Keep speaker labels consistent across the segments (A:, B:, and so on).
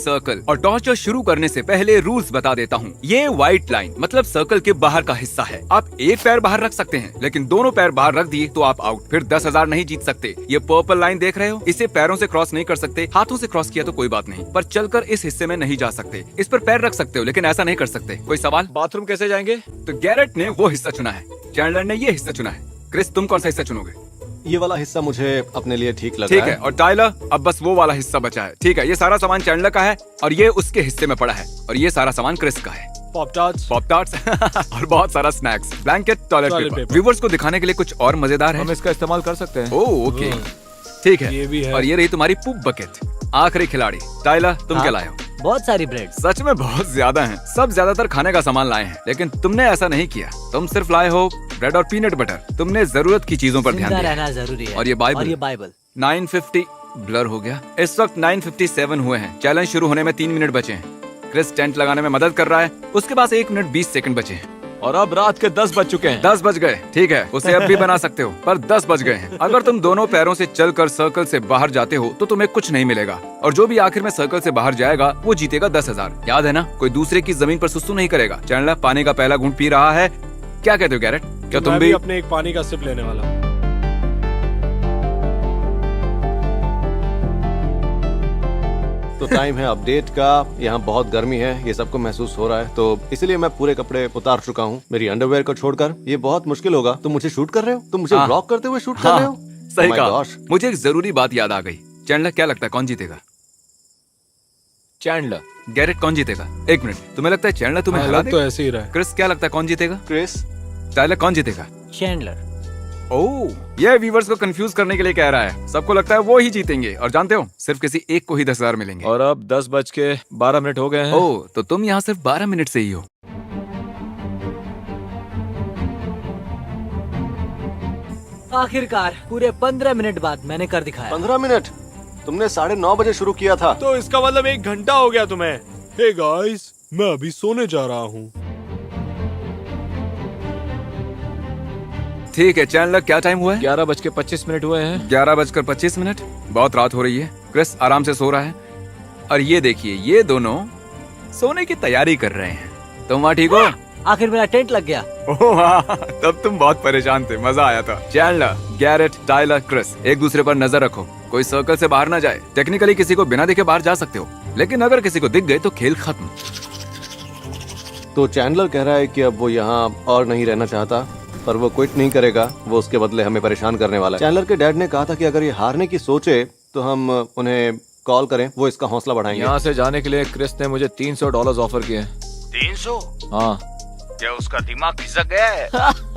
A: Circle और torture शुरू करने से पहले रूल्स बता देता हूँ। ये व्हाइट लाइन मतलब सर्कल के बाहर का हिस्सा है। आप एक पैर बाहर रख सकते हैं, लेकिन दोनों पैर बाहर रख दिए तो आप आउट। फिर 10,000 नहीं जीत सकते। ये पर्पल लाइन देख रहे हो, इसे पैरों से क्रॉस नहीं कर सकते। हाथों से क्रॉस किया तो कोई बात नहीं, पर चलकर इस हिस्से में नहीं जा सकते। इस पर पैर रख सकते हो, लेकिन ऐसा नहीं कर सकते। कोई सवाल?
B: बाथरूम कैसे जाएंगे?
A: तो गैरेट ने वो हिस्सा चुना है, चैंडलर ने ये हिस्सा चुना है। क्रिस, तुम कौन सा हिस्सा चुनोगे?
C: ये वाला हिस्सा मुझे अपने लिए ठीक लग
A: ठीक
C: रहा
A: है, और टाइलर, अब बस वो वाला हिस्सा बचा है। ठीक है, ये सारा सामान चैंडलर का है और ये उसके हिस्से में पड़ा है, और ये सारा सामान क्रिस का है।
B: पॉप टार्ट्स
A: और बहुत सारा snacks, blanket, toilet paper. Viewers को दिखाने के लिए कुछ और मजेदार है।
B: हम इसका इस्तेमाल कर सकते हैं।
A: ओह ओके, ठीक है।
B: ये भी है।
A: और ये रही तुम्हारी पुप बकेट। आखिरी खिलाड़ी टाइलर, तुम क्या लाए हो?
D: बहुत सारी ब्रेड।
A: सच में बहुत ज्यादा हैं। सब ज्यादातर खाने का सामान लाए हैं, लेकिन तुमने ऐसा नहीं किया। तुम सिर्फ लाए हो ब्रेड और पीनट बटर। तुमने जरूरत की चीजों पर ध्यान
D: जिंदा
A: दिया।
D: रहना जरूरी है।
A: और ये
D: बाइबल
A: 950 ब्लर हो गया। इस वक्त 9:57 हुए हैं। चैलेंज शुरू होने में 3 मिनट बचे हैं। क्रिस टेंट लगाने में मदद कर रहा है। उसके पास 1 मिनट 20 सेकंड बचे हैं।
B: और अब रात के 10 बज चुके हैं।
A: 10 बज गए, ठीक है, उसे अब भी बना सकते हो, पर 10 बज गए हैं। अगर तुम दोनों पैरों से चलकर सर्कल से बाहर जाते हो तो तुम्हें कुछ नहीं मिलेगा, और जो भी आखिर में सर्कल से बाहर जाएगा वो जीतेगा 10,000। याद है ना, कोई दूसरे की जमीन पर सुसु नहीं करेगा। चैंडलर पानी का पहला घूंट पी रहा है। क्या कहते हो गैरेट? क्या तुम
B: मैं
A: भी?
B: अपने एक पानी का सिप लेने वाला हूँ।
C: तो टाइम है अपडेट का। यहाँ बहुत गर्मी है, ये सबको महसूस हो रहा है, तो इसलिए मैं पूरे कपड़े उतार चुका हूँ, मेरी अंडरवेयर को छोड़कर। ये बहुत मुश्किल होगा। तुम मुझे शूट कर रहे हो? तुम मुझे
A: हाँ।
C: ब्लॉक करते हुए शूट कर रहे हो?
A: सही
C: Oh my
A: कहा।
C: gosh।
A: मुझे एक जरूरी बात याद आ गई। चैंडलर, क्या लगता है कौन जीतेगा?
B: चैंडलर।
A: गैरेट, कौन जीतेगा? 1 मिनट, तुम्हें लगता है चैंडलर तुम्हें हरा
B: तो
A: देगा?
B: ऐसे ही रहा है।
A: क्रिस, क्या लगता है कौन जीतेगा?
C: क्रिस,
A: टाइलर, कौन जीतेगा?
D: चैंडलर।
A: ओह, ये व्यूवर्स को कंफ्यूज करने के लिए कह रहा है। सबको लगता है वो ही जीतेंगे, और जानते हो, सिर्फ किसी एक को ही 10,000 मिलेंगे।
B: और अब 10:12 हो गए हैं।
A: ओह, तो तुम यहाँ सिर्फ 12 मिनट से ही हो।
D: आखिरकार पूरे 15 मिनट बाद मैंने कर दिखाया।
C: 15 मिनट? तुमने 9:30 बजे शुरू किया था।
B: तो इसका मतलब 1 घंटा हो गया तुम्हें। हे गाइस, मैं अभी सोने जा रहा हूँ।
A: ठीक है चैंडलर, क्या टाइम हुआ है?
B: 11:25 हुए हैं।
A: 11:25। बहुत रात हो रही है। क्रिस आराम से सो रहा है, और ये देखिए, ये दोनों सोने की तैयारी कर रहे हैं। तुम वहाँ ठीक हो?
D: आखिर मेरा टेंट लग गया।
A: ओह हाँ, तब तुम बहुत परेशान थे, मजा आया था। चैंडलर, गैरेट, टाइलर, क्रिस, एक दूसरे पर नजर रखो, कोई सर्कल से बाहर ना जाए। टेक्निकली किसी को बिना देखे बाहर जा सकते हो, लेकिन अगर किसी को दिख गए तो खेल खत्म।
C: तो चैंडलर कह रहा है कि अब वो यहाँ और नहीं रहना चाहता, पर वो क्विट नहीं करेगा। वो उसके बदले हमें परेशान करने वाला है। चैंडलर के डैड ने कहा था कि अगर ये हारने की सोचे तो हम उन्हें कॉल करें, वो इसका हौसला बढ़ाएंगे।
B: यहाँ से जाने के लिए क्रिस ने मुझे $300 ऑफर किए।
E: 300?
B: हाँ।
E: क्या उसका दिमाग खिसक गया है?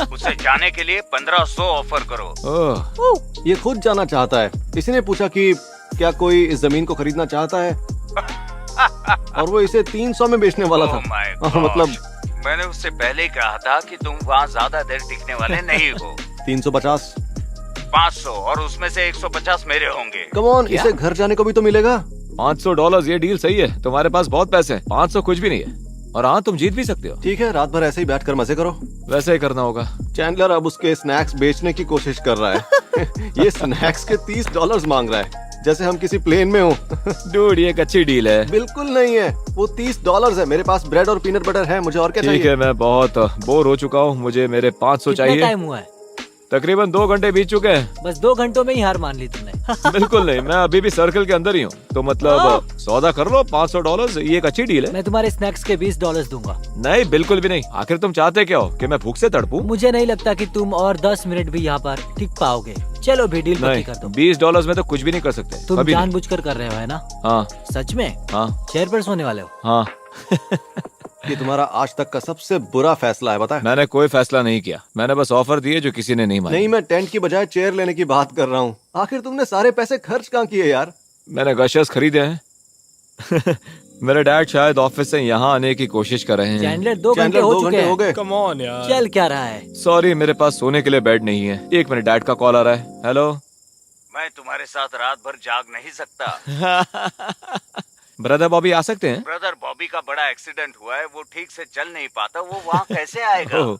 E: उसे जाने के लिए 1500 ऑफर करो।
B: ओह,
C: ये खुद जाना चाहता है। किसी ने पूछा कि क्या कोई इस जमीन को खरीदना चाहता है, और वो इसे 300 में बेचने वाला था।
E: Oh my
C: मतलब
E: gosh, मैंने उससे पहले ही कहा था कि तुम वहाँ ज्यादा देर टिकने वाले नहीं हो।
C: 350।
E: 500, और उसमें से 150 मेरे होंगे।
C: कम ऑन, इसे घर जाने को भी तो मिलेगा।
B: $500, ये डील सही है। तुम्हारे पास बहुत पैसे हैं। 500 कुछ भी नहीं है। और हाँ, तुम जीत भी सकते हो।
C: ठीक है, रात भर ऐसे ही बैठकर मजे करो।
B: वैसे ही करना होगा।
C: चैंडलर अब उसके स्नैक्स बेचने की कोशिश कर रहा है। ये स्नैक्स के $30 मांग रहा है, जैसे हम किसी प्लेन में हो।
B: डूड, ये एक अच्छी डील है।
C: बिल्कुल नहीं है, वो $30 है। मेरे पास ब्रेड और पीनट बटर है, मुझे और क्या
B: ठीक
C: चाहिए?
B: है, मैं बहुत बोर हो चुका हूँ, मुझे मेरे 500
D: कितना
B: चाहिए।
D: टाइम हुआ है?
B: तकरीबन 2 घंटे बीत चुके हैं।
D: बस 2 घंटों में ही हार मान ली तुमने।
B: बिल्कुल नहीं, मैं अभी भी सर्कल के अंदर ही हूँ। तो मतलब सौदा कर लो, $500, ये एक अच्छी डील है।
D: मैं तुम्हारे स्नैक्स के $20 दूंगा।
B: नहीं, बिल्कुल भी नहीं। आखिर तुम चाहते क्या हो, कि मैं भूख से तड़पूं?
D: मुझे नहीं लगता कि तुम और 10 मिनट भी यहाँ पर टिक पाओगे। चलो भी डील पक्की
B: नहीं,
D: कर दो।
B: $20 में तो कुछ भी नहीं कर सकते।
D: तुम
B: अभी नहीं।
D: जानबूझकर कर रहे हो, है ना?
B: हाँ
D: सच में?
B: हाँ
D: चेयर पर सोने वाले हो?
B: हाँ।
C: ये तुम्हारा आज तक का सबसे बुरा फैसला है, बता।
B: मैंने कोई फैसला नहीं किया, मैंने बस ऑफर दिए जो किसी ने नहीं माने।
C: नहीं, मैं टेंट की बजाय चेयर लेने की बात कर रहा हूँ। आखिर तुमने सारे पैसे खर्च कहाँ किए यार?
B: मैंने गशर्स खरीदे हैं। मेरे डैड शायद ऑफिस से यहाँ आने की कोशिश कर रहे हैं।
D: चैंडलर 2 घंटे
C: चैंडलर
D: हो
C: 2
D: चुके
C: घंटे हो
D: हैं।
C: गए।
B: कम ऑन यार।
D: चल क्या रहा है?
B: सॉरी, मेरे पास सोने के लिए बेड नहीं है। 1 मिनट, डैड का कॉल आ रहा है। हेलो।
E: मैं तुम्हारे साथ रात भर जाग नहीं सकता।
B: ब्रदर बॉबी आ सकते हैं?
E: ब्रदर बॉबी का बड़ा एक्सीडेंट हुआ है, वो ठीक से चल नहीं पाता। वो वहाँ कैसे आएगा?
B: ओह।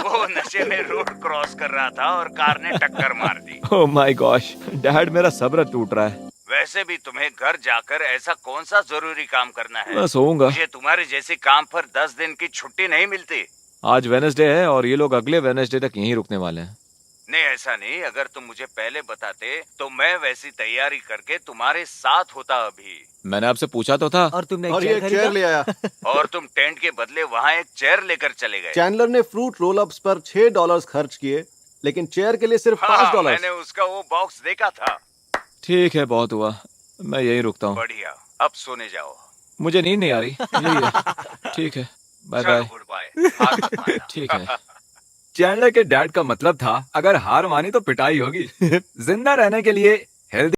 E: वो नशे में रोड क्रॉस कर रहा था और कार ने टक्कर मार दी।
B: ओह माय गॉश, डैड मेरा सब्र टूट रहा है।
E: वैसे भी तुम्हें घर जाकर ऐसा कौन सा जरूरी काम करना है?
B: मैं सोऊंगा।
E: मुझे तुम्हारे जैसे काम पर 10 दिन की छुट्टी नहीं मिलती।
B: आज वेडनेसडे है और ये लोग अगले वेडनेसडे तक यहीं रुकने वाले हैं।
E: नहीं, ऐसा नहीं। अगर तुम मुझे पहले बताते तो मैं वैसी तैयारी करके तुम्हारे साथ होता अभी।
B: मैंने आपसे पूछा तो था।
D: और तुमने
C: और
D: एक
C: ये
D: चेयर
C: चेयर
D: खरीदा?
C: ले आया।
E: और तुम टेंट के बदले वहाँ एक चेयर लेकर चले गए।
C: चैंडलर ने फ्रूट रोल अप्स पर $6 खर्च किए, लेकिन चेयर के लिए सिर्फ $5।
E: मैंने उसका वो बॉक्स देखा था।
B: ठीक है, बहुत हुआ, मैं यहीं रुकता हूँ।
E: बढ़िया, अब सोने जाओ।
B: मुझे नींद नहीं आ रही। यही है। ठीक है, बाय
E: चलो,
B: बाय।
E: Good bye.
B: ठीक है।
A: चैंडलर के डैड का मतलब था अगर हार मानी तो पिटाई होगी। जिंदा रहने के लिए हेल्दी